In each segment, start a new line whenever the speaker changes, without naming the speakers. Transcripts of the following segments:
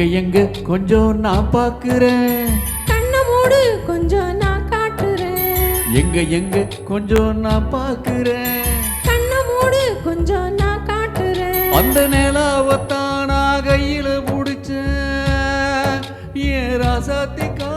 எங்க எங்க கொஞ்சம் நான் பாக்குறேன்,
கண்ணை மூடு கொஞ்சம் நான் காட்டுறேன்.
எங்க எங்க கொஞ்சம் நான் பாக்குறேன்,
கண்ணை மூடு கொஞ்சம் நான் காட்டுறேன்.
அந்த நிலாவத்தான் நான் கையில புடிச்சேன் என் ராசாத்திக்காக.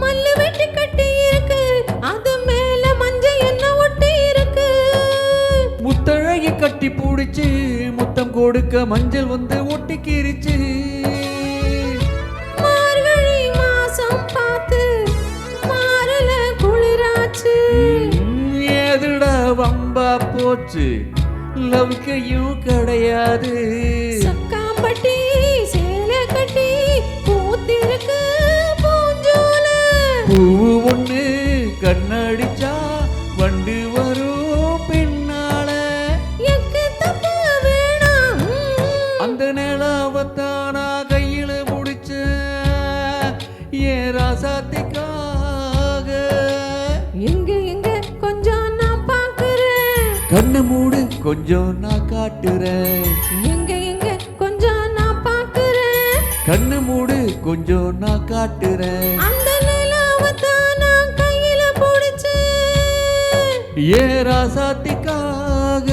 மல்லு வெட்டி கட்டி இருக்கு, அது மேல மஞ்சள் என்ன ஒட்டி இருக்கு.
முத்தழகி கட்டி பூடிச்சு முத்தம் கொடுக்க மஞ்சள் வந்து ஒட்டிக்கிருச்சு.
மார்கழி மாசம் பார்த்து மாறல குளிராச்சு.
ஏதுடா வம்பா போச்சு, லவ்கையும் கிடையாது.
சக்காம்பட்டி சேலை கட்டி பூத்திருக்கு பூஞ்சோல.
பூ ஒண்ணு கண்ணடிச்சா வண்டு வரும் பின்னால.
எக்கு தப்பு வேணாம்.
அந்த நிலாவத்தான் நான் கையில முடிச்ச என் ராசாத்திக்காக.
எங்க எங்க கொஞ்சம் நான் பாக்குறேன்,
கண்ணு மூடு கொஞ்சம் நான் காட்டுறேன்,
எங்க எங்க கொஞ்சம் நான் பாக்குறேன்.
கண்ணு மூடு கொஞ்சம் நான் காட்டுறேன்.
அந்த நிலாவத்தான் நான் கையில பிடிச்சேன்
ஏன் ராசாத்திக்காக.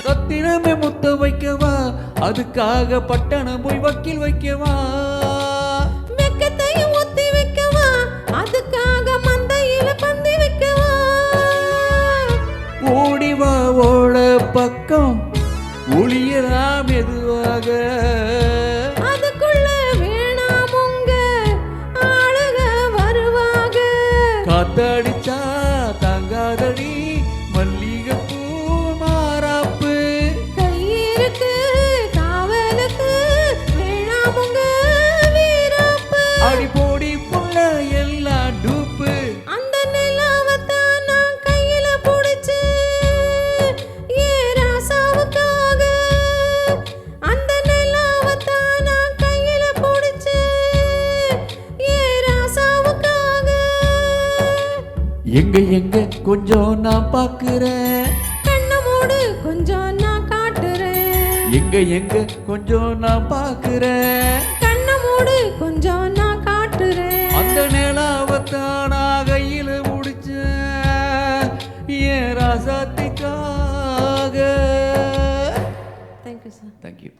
ரத்தினமே முத்த வைக்கவா, அதுக்காக பட்டணம் போய் வக்கீல் வைக்கவா.
வெக்கத்தையும் ஒத்தி வைக்கவா, அதுக்காக மந்தையில பந்தி வைக்கவா.
ஓடிவா ஓட பக்கம் ஒளியலாம் மெதுவாக.
அதுக்குள்ள வேணாம் உங்க ஆளுக வருவாங்க.
காத்தடிச்சா தாங்காதடி மல்லிகைப்பூ மாறாப்பு.
கையிருக்கு காவலுக்கு வேணாம் உங்க வீராப்பு.
அடி போடி புள்ள எல்லாம் டூப்பு.
அந்த நிலாவத்தான் நான் கையில பிடிச்சேன் ஏன் ராசாவுக்காக. அந்த நிலாவத்தான் நான் கையில பிடிச்சேன் ஏன் ராசாவுக்காக.
எங்க எங்க கொஞ்சம் நான் பாக்குறேன்,
கண்ணை மூடு கொஞ்சம் நான் காட்டுறேன்,
எங்க எங்க கொஞ்சம் நான் பாக்குறேன்.
கண்ணை மூடு கொஞ்சம் நான் காட்டுறேன்.
அந்த நிலாவத்தான் நான் கையில முடிச்ச என் ராசாத்திக்காக.
Thank you sir.
தேங்க்யூ.